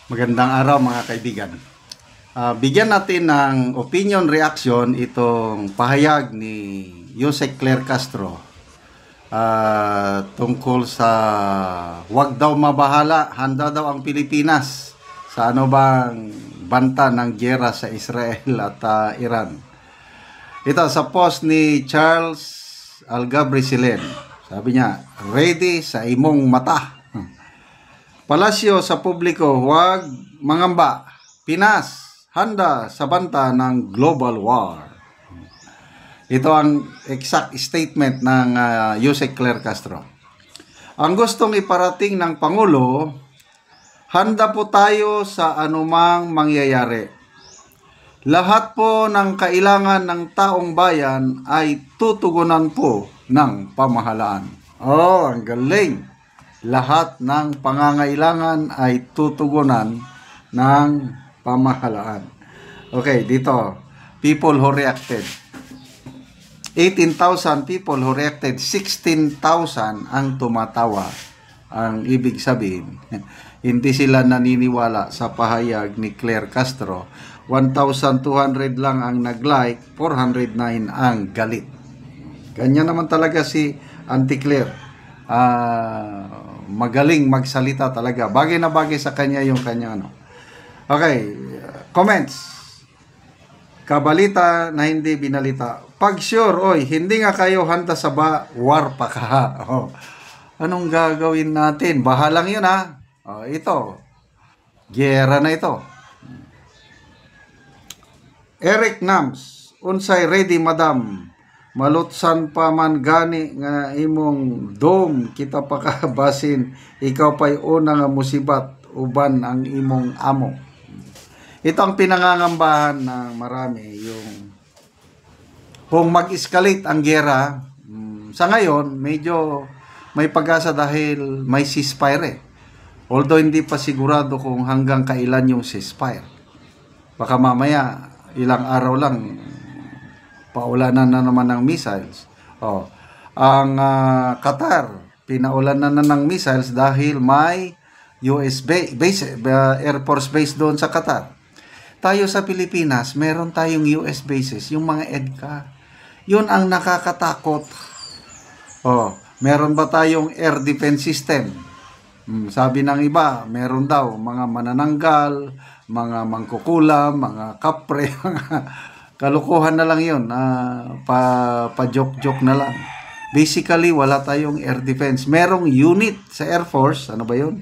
Magandang araw mga kaibigan. Bigyan natin ng opinion reaction itong pahayag ni Jose Claire Castro tungkol sa wag daw mabahala, handa daw ang Pilipinas sa ano bang banta ng giyera sa Israel at Iran. Ito sa post ni Charles Algabri Silen. Sabi niya, ready sa imong mata. Palasyo sa publiko, huwag mangamba. Pinas, handa sa banta ng global war. Ito ang exact statement ng Jose Claire Castro. Ang gustong iparating ng Pangulo, handa po tayo sa anumang mangyayari. Lahat po ng kailangan ng taong bayan ay tutugunan po ng pamahalaan. Oh, ang galing! Lahat ng pangangailangan ay tutugunan ng pamahalaan. Okay, dito, people who reacted. 18,000 people who reacted, 16,000 ang tumatawa. Ang ibig sabihin, hindi sila naniniwala sa pahayag ni Claire Castro. 1,200 lang ang nag-like, 409 ang galit. Ganyan naman talaga si Auntie Claire. Magaling magsalita talaga. Bagay na bagay sa kanya yung kanya ano. Okay, comments. Kabalita na hindi binalita. Pag sure, oy, hindi nga kayo handa sa war pa ka. Oh. Anong gagawin natin? Bahalang yun ha. Oh, ito. Giyera na ito. Eric Nams. Unsay ready madam. Malutsan pa man gani nga imong dome kita pakabasin, ikaw pa'y una nga musibat uban ang imong amo. Ito ang pinangangambahan ng marami, yung kung mag-escalate ang giyera. Sa ngayon medyo may pag-asa dahil may ceasefire eh. Although hindi pa sigurado kung hanggang kailan yung ceasefire. Baka mamaya ilang araw lang paulanan na naman ng missiles. Oh, ang Qatar pinaulanan na ng missiles dahil may US base, Air Force base doon sa Qatar. Tayo sa Pilipinas, meron tayong US bases, yung mga EDCA. Yun ang nakakatakot. Oh, meron ba tayong air defense system? Sabi ng iba, meron daw mga manananggal, mga mangkukulam, mga kapre, mga kalukuhan na lang yun, pa-joke-joke na lang. Basically, wala tayong air defense. Merong unit sa Air Force, ano ba yun?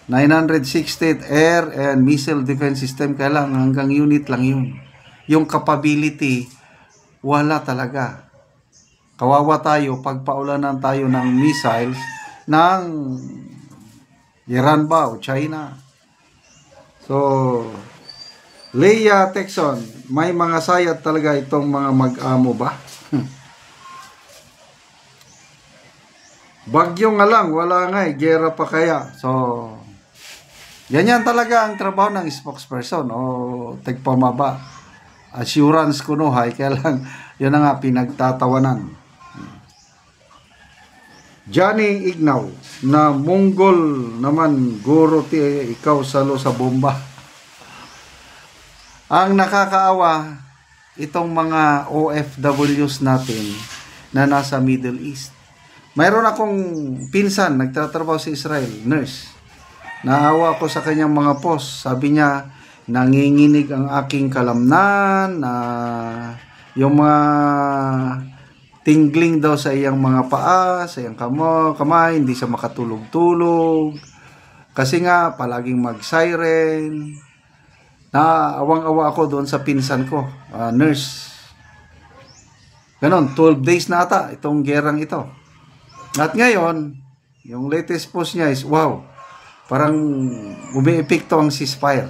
960th Air and Missile Defense System, kaya lang hanggang unit lang yun. Yung capability, wala talaga. Kawawa tayo, pagpaulanan tayo ng missiles ng Iran ba o China. So, Leia Texon, may mga sayat talaga itong mga mag-amo ba? Bagyo nga lang, wala nga eh, gera pa kaya. So, yan talaga ang trabaho ng spokesperson o tagpamaba. Assurance kunuhay, kaya lang, yun na nga pinagtatawanan. Johnny Ignaw, na Mongol naman, guro ti ikaw salo sa bomba. Ang nakakaawa, itong mga OFWs natin na nasa Middle East. Mayroon akong pinsan, nagtatrabaho sa Israel, nurse. Naawa ako sa kanyang mga post. Sabi niya, nanginginig ang aking kalamnan, yung mga tingling daw sa iyang mga paa, sa iyang kamay, hindi siya makatulog-tulog. Kasi nga, palaging mag-siren. Awang-awa ako doon sa pinsan ko, nurse. Ganon, 12 days na ata itong gerang ito. At ngayon, yung latest post niya is, wow, parang umi-epekto ang ceasefire.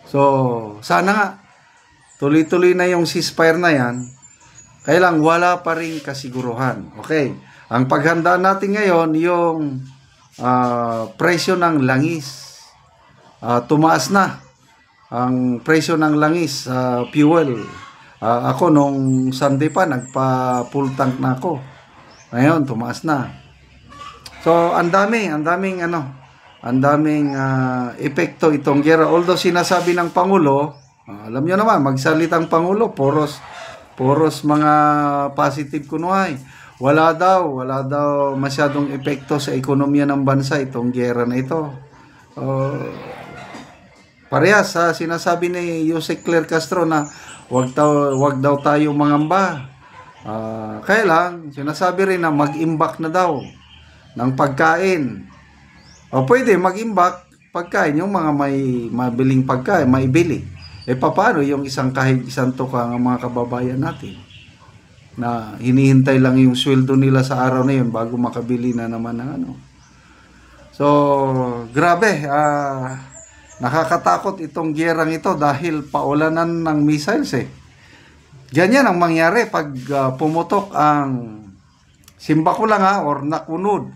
So, sana nga, tuloy-tuloy na yung ceasefire na yan, kaya lang wala pa rin kasiguruhan. Okay, ang paghanda natin ngayon, yung presyo ng langis, tumaas na. Ang presyo ng langis, fuel. Ako nung Sunday pa, nagpa-full tank na ako. Ngayon, tumaas na. So, ang daming ang daming epekto itong gera. Although sinasabi ng Pangulo, alam nyo naman, magsalitang Pangulo, puros mga positive kunuhay. Wala daw masyadong epekto sa ekonomiya ng bansa itong gera na ito. Parehas sa sinasabi ni Jose Claire Castro na wag daw tayo mangamba. Kaya lang, sinasabi rin na mag-imbak na daw ng pagkain. O pwede mag-imbak pagkain, yung mga may mabiling pagkain, maibili. Paano yung isang tukang ang mga kababayan natin na hinihintay lang yung sweldo nila sa araw na yun bago makabili na naman ng ano. So, grabe. Nakakatakot itong gerang ito dahil paulanan ng missiles Ganyan ang mangyari pag pumutok ang, simba ko lang or nakunod,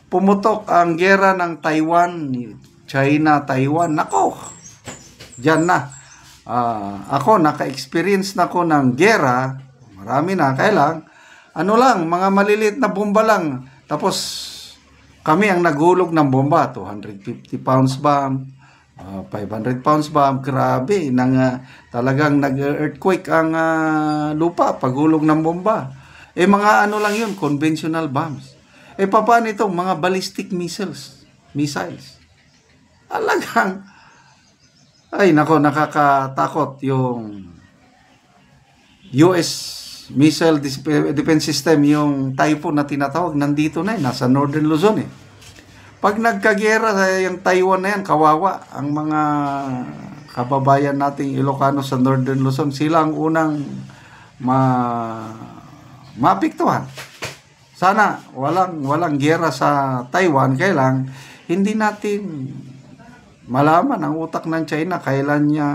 pumutok ang gera ng Taiwan, China, Taiwan, nako, dyan na. Ako, naka-experience na ko ng gera, marami na, kaya lang, mga maliliit na bomba lang, tapos kami ang naghulog ng bomba, 250 pounds bomb, 500 pounds bomb, grabe, talagang nag-earthquake ang lupa, paghulog ng bomba. Mga ano lang yun, conventional bombs. Paano itong mga ballistic missiles? Talagang, ay nako, nakakatakot yung US Missile Defense System, yung Typhoon na tinatawag, nandito na nasa Northern Luzon Pag nagkagera sa yung Taiwan na yan, kawawa ang mga kababayan nating Ilocano sa Northern Luzon. Sila ang unang maapektuhan. Sana walang gera sa Taiwan, kailang hindi natin malaman ang utak ng China kailan niya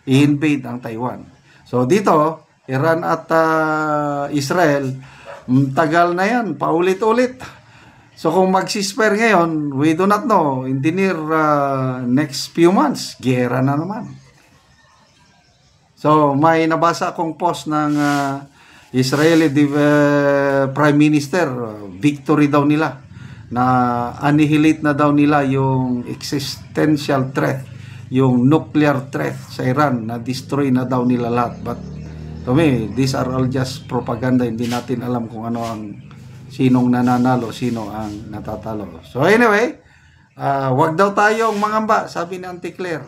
i-invade ang Taiwan. So dito, Iran at Israel, tagal na yan, paulit-ulit. So kung mag-ceasefire ngayon, we do not know, in the near next few months, gera na naman. So may nabasa akong post ng Israeli Prime Minister, victory daw nila, na annihilate na daw nila yung existential threat, yung nuclear threat sa Iran, na destroy na daw nila lahat. But to me, these are all just propaganda. Hindi natin alam kung ano sinong nananalo, sino ang natatalo. So anyway, wag daw tayong mangamba, sabi ni Auntie Claire.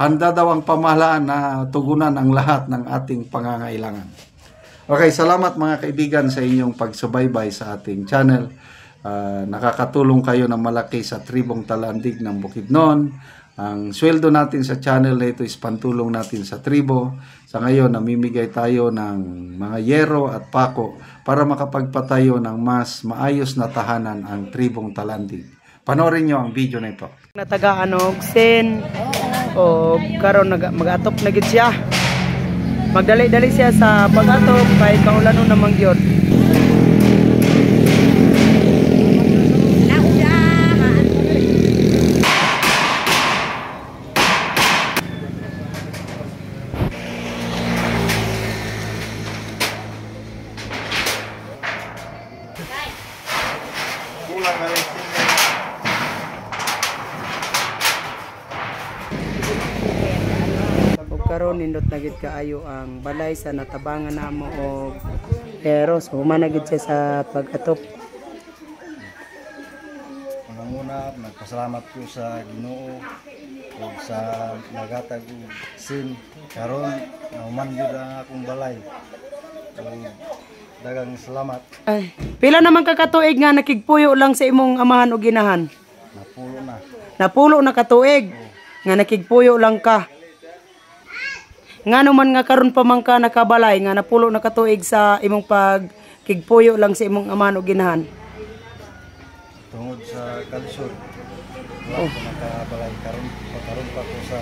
Handa daw ang pamahalaan na tugunan ang lahat ng ating pangangailangan. Okay, salamat mga kaibigan sa inyong pagsubaybay sa ating channel. Nakakatulong kayo ng malaki sa Tribong Talandig ng Bukidnon. Ang sweldo natin sa channel na ito is pantulong natin sa tribo. Sa ngayon, namimigay tayo ng mga yero at pako para makapagpatayo ng mas maayos na tahanan ang Tribong Talandig. Panoorin nyo ang video na ito. Natagaan og sin o karon mag-atop na gid siya. Magdali-dali siya sa pag-atop kay kaulanon namang gyud. Karon nindot na gid kaayo ang balay sa natabangan namo og pero humana gid siya sa pag-atop. Unang-una, nagpasalamat ko sa Ginoo ug sa nagatag og sin karon nahuman gyud ang akong balay. Daghang salamat. Ay, pila naman ka katuig nga nakigpuyo lang sa imong amahan o ginahan? Napulo na. Napulo na katuig nga nakigpuyo lang ka. Nga naman nga karon pa man ka nakabalay nga napulo na katuig sa imong pagkigpuyo lang sa imong amahan o ginahan. Tungod sa kalisod. Wala ko nakabalay karon pa ko sa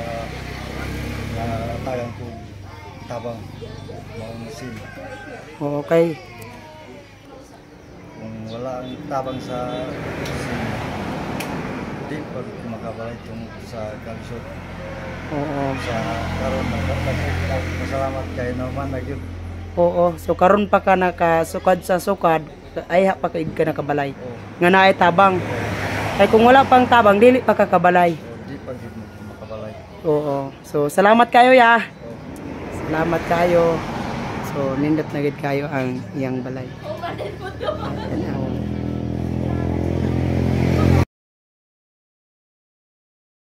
tagang ko tabang maunasin. Okay. Kung wala ang tabang sa sin, di pa ko makabalay tungod sa kalisod. Oo. Sa karon pasalamat kay naman nagyud. Oo, so karon pa ka nakasukad sa sukad, ay pa kaig ka nakabalay. Oo. Nga naay tabang. Kay kung wala pang tabang dili pa kakabalay. O di pa gid mo makabalay. Oo. So salamat kayo ya. Salamat kayo. So nindot na gid kayo ang iyang balay.